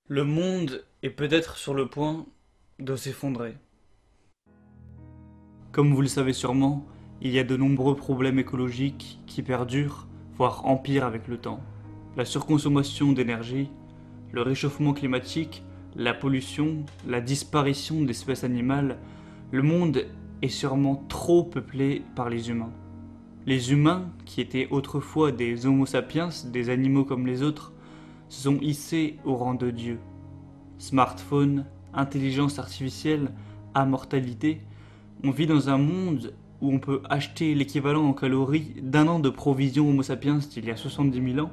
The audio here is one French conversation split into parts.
Le monde est peut-être sur le point de s'effondrer. Comme vous le savez sûrement, il y a de nombreux problèmes écologiques qui perdurent, voire empirent avec le temps. La surconsommation d'énergie, le réchauffement climatique, la pollution, la disparition d'espèces animales, le monde est sûrement trop peuplé par les humains. Les humains, qui étaient autrefois des Homo sapiens, des animaux comme les autres, se sont hissés au rang de dieux. Smartphone, intelligence artificielle, immortalité, on vit dans un monde où on peut acheter l'équivalent en calories d'un an de provisions Homo sapiens d'il y a 70 000 ans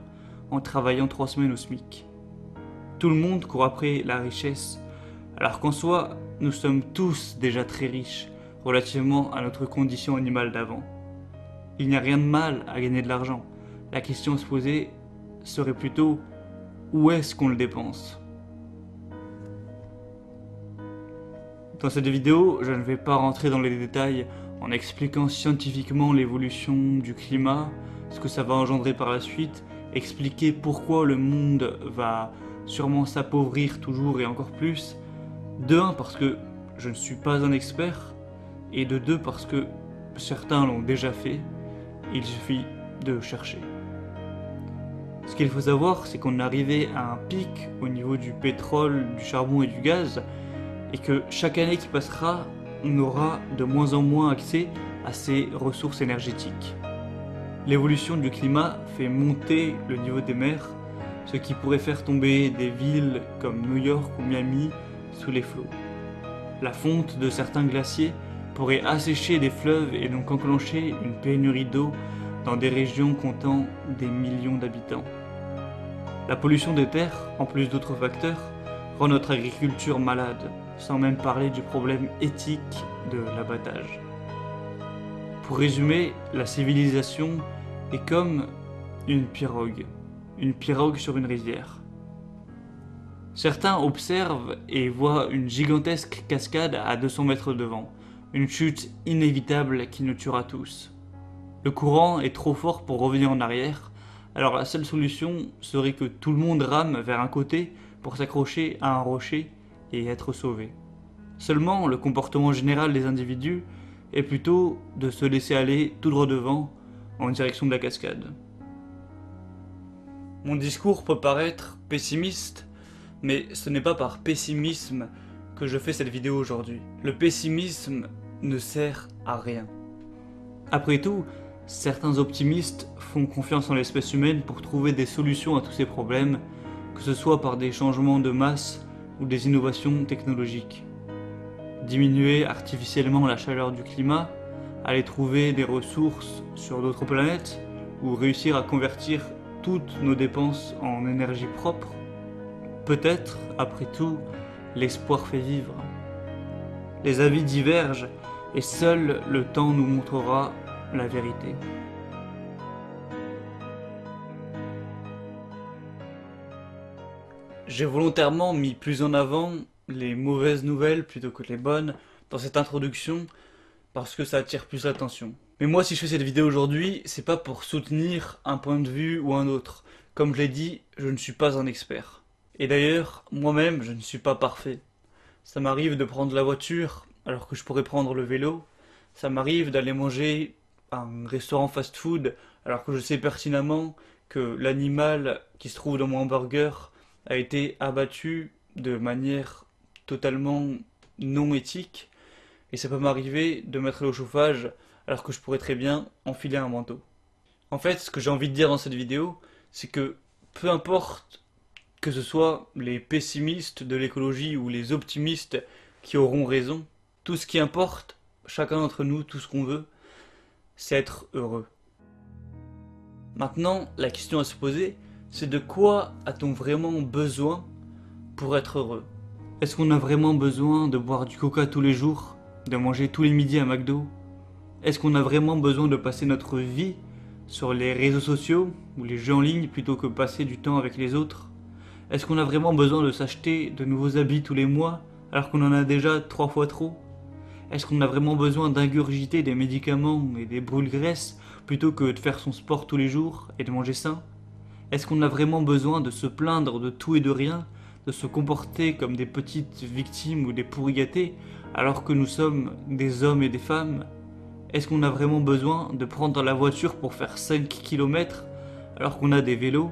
en travaillant 3 semaines au SMIC. Tout le monde court après la richesse, alors qu'en soi, nous sommes tous déjà très riches relativement à notre condition animale d'avant. Il n'y a rien de mal à gagner de l'argent. La question à se poser serait plutôt où est-ce qu'on le dépense ? Dans cette vidéo, je ne vais pas rentrer dans les détails en expliquant scientifiquement l'évolution du climat, ce que ça va engendrer par la suite, expliquer pourquoi le monde va sûrement s'appauvrir toujours et encore plus. De un, parce que je ne suis pas un expert, et de deux, parce que certains l'ont déjà fait, il suffit de chercher. Ce qu'il faut savoir, c'est qu'on est arrivé à un pic au niveau du pétrole, du charbon et du gaz, et que chaque année qui passera, on aura de moins en moins accès à ces ressources énergétiques. L'évolution du climat fait monter le niveau des mers, ce qui pourrait faire tomber des villes comme New York ou Miami sous les flots. La fonte de certains glaciers pourrait assécher des fleuves et donc enclencher une pénurie d'eau dans des régions comptant des millions d'habitants. La pollution des terres, en plus d'autres facteurs, rend notre agriculture malade, sans même parler du problème éthique de l'abattage. Pour résumer, la civilisation est comme une pirogue sur une rivière. Certains observent et voient une gigantesque cascade à 200 mètres de vent, une chute inévitable qui nous tuera tous. Le courant est trop fort pour revenir en arrière, alors la seule solution serait que tout le monde rame vers un côté pour s'accrocher à un rocher et être sauvé. Seulement, le comportement général des individus est plutôt de se laisser aller tout droit devant en direction de la cascade. Mon discours peut paraître pessimiste, mais ce n'est pas par pessimisme que je fais cette vidéo aujourd'hui. Le pessimisme ne sert à rien. Après tout, certains optimistes font confiance en l'espèce humaine pour trouver des solutions à tous ces problèmes, que ce soit par des changements de masse ou des innovations technologiques. Diminuer artificiellement la chaleur du climat, aller trouver des ressources sur d'autres planètes, ou réussir à convertir toutes nos dépenses en énergie propre. Peut-être, après tout, l'espoir fait vivre. Les avis divergent et seul le temps nous montrera la vérité. J'ai volontairement mis plus en avant les mauvaises nouvelles plutôt que les bonnes dans cette introduction parce que ça attire plus l'attention. Mais moi, si je fais cette vidéo aujourd'hui, c'est pas pour soutenir un point de vue ou un autre. Comme je l'ai dit, je ne suis pas un expert. Et d'ailleurs, moi-même, je ne suis pas parfait. Ça m'arrive de prendre la voiture alors que je pourrais prendre le vélo. Ça m'arrive d'aller manger à un restaurant fast-food alors que je sais pertinemment que l'animal qui se trouve dans mon hamburger a été abattu de manière totalement non éthique. Et ça peut m'arriver de mettre au chauffage alors que je pourrais très bien enfiler un manteau. En fait, ce que j'ai envie de dire dans cette vidéo, c'est que peu importe que ce soit les pessimistes de l'écologie ou les optimistes qui auront raison, tout ce qui importe, chacun d'entre nous, tout ce qu'on veut, c'est être heureux. Maintenant, la question à se poser, c'est de quoi a-t-on vraiment besoin pour être heureux ? Est-ce qu'on a vraiment besoin de boire du coca tous les jours, de manger tous les midis à McDo ? Est-ce qu'on a vraiment besoin de passer notre vie sur les réseaux sociaux ou les jeux en ligne plutôt que passer du temps avec les autres ? Est-ce qu'on a vraiment besoin de s'acheter de nouveaux habits tous les mois alors qu'on en a déjà 3 fois trop ? Est-ce qu'on a vraiment besoin d'ingurgiter des médicaments et des brûle-graisses plutôt que de faire son sport tous les jours et de manger sain ? Est-ce qu'on a vraiment besoin de se plaindre de tout et de rien de se comporter comme des petites victimes ou des pourris gâtés, alors que nous sommes des hommes et des femmes? Est-ce qu'on a vraiment besoin de prendre la voiture pour faire 5 km alors qu'on a des vélos?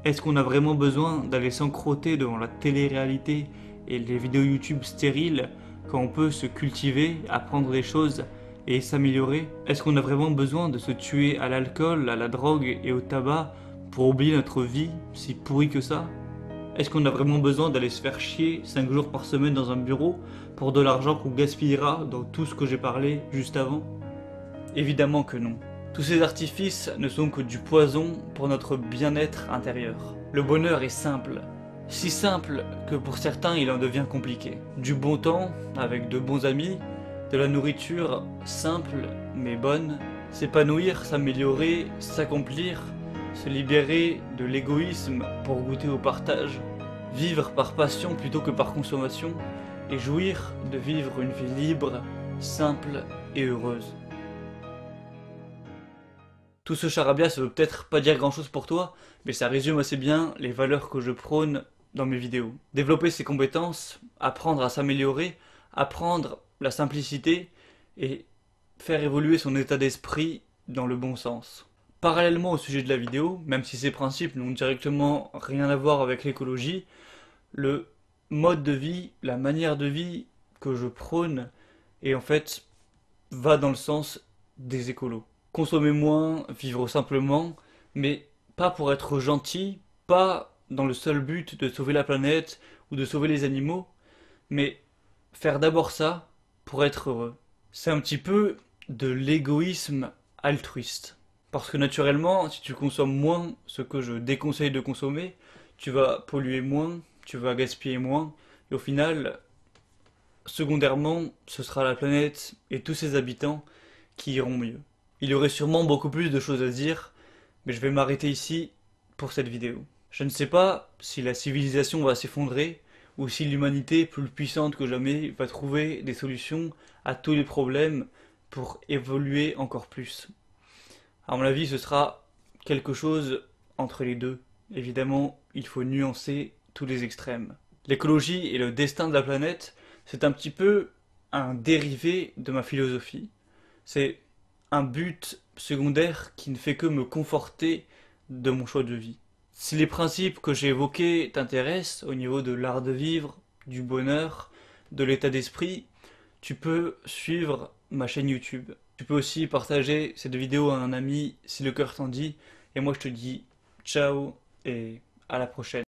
Est-ce qu'on a vraiment besoin d'aller s'encrotter devant la télé-réalité et les vidéos YouTube stériles quand on peut se cultiver, apprendre des choses et s'améliorer? Est-ce qu'on a vraiment besoin de se tuer à l'alcool, à la drogue et au tabac pour oublier notre vie si pourrie que ça? Est-ce qu'on a vraiment besoin d'aller se faire chier 5 jours par semaine dans un bureau pour de l'argent qu'on gaspillera dans tout ce que j'ai parlé juste avant? Évidemment que non. Tous ces artifices ne sont que du poison pour notre bien-être intérieur. Le bonheur est simple. Si simple que pour certains il en devient compliqué. Du bon temps, avec de bons amis, de la nourriture simple mais bonne, s'épanouir, s'améliorer, s'accomplir, se libérer de l'égoïsme pour goûter au partage, vivre par passion plutôt que par consommation, et jouir de vivre une vie libre, simple et heureuse. Tout ce charabia, ça veut peut-être pas dire grand chose pour toi, mais ça résume assez bien les valeurs que je prône dans mes vidéos. Développer ses compétences, apprendre à s'améliorer, apprendre la simplicité et faire évoluer son état d'esprit dans le bon sens. Parallèlement au sujet de la vidéo, même si ces principes n'ont directement rien à voir avec l'écologie, le mode de vie, la manière de vie que je prône, et en fait, va dans le sens des écolos. Consommer moins, vivre simplement, mais pas pour être gentil, pas dans le seul but de sauver la planète ou de sauver les animaux, mais faire d'abord ça pour être heureux. C'est un petit peu de l'égoïsme altruiste. Parce que naturellement, si tu consommes moins ce que je déconseille de consommer, tu vas polluer moins, tu vas gaspiller moins, et au final, secondairement, ce sera la planète et tous ses habitants qui iront mieux. Il y aurait sûrement beaucoup plus de choses à dire, mais je vais m'arrêter ici pour cette vidéo. Je ne sais pas si la civilisation va s'effondrer, ou si l'humanité, plus puissante que jamais, va trouver des solutions à tous les problèmes pour évoluer encore plus. À mon avis, ce sera quelque chose entre les deux. Évidemment, il faut nuancer tous les extrêmes. L'écologie et le destin de la planète, c'est un petit peu un dérivé de ma philosophie. C'est un but secondaire qui ne fait que me conforter de mon choix de vie. Si les principes que j'ai évoqués t'intéressent au niveau de l'art de vivre, du bonheur, de l'état d'esprit, tu peux suivre ma chaîne YouTube. Tu peux aussi partager cette vidéo à un ami si le cœur t'en dit. Et moi je te dis ciao et à la prochaine.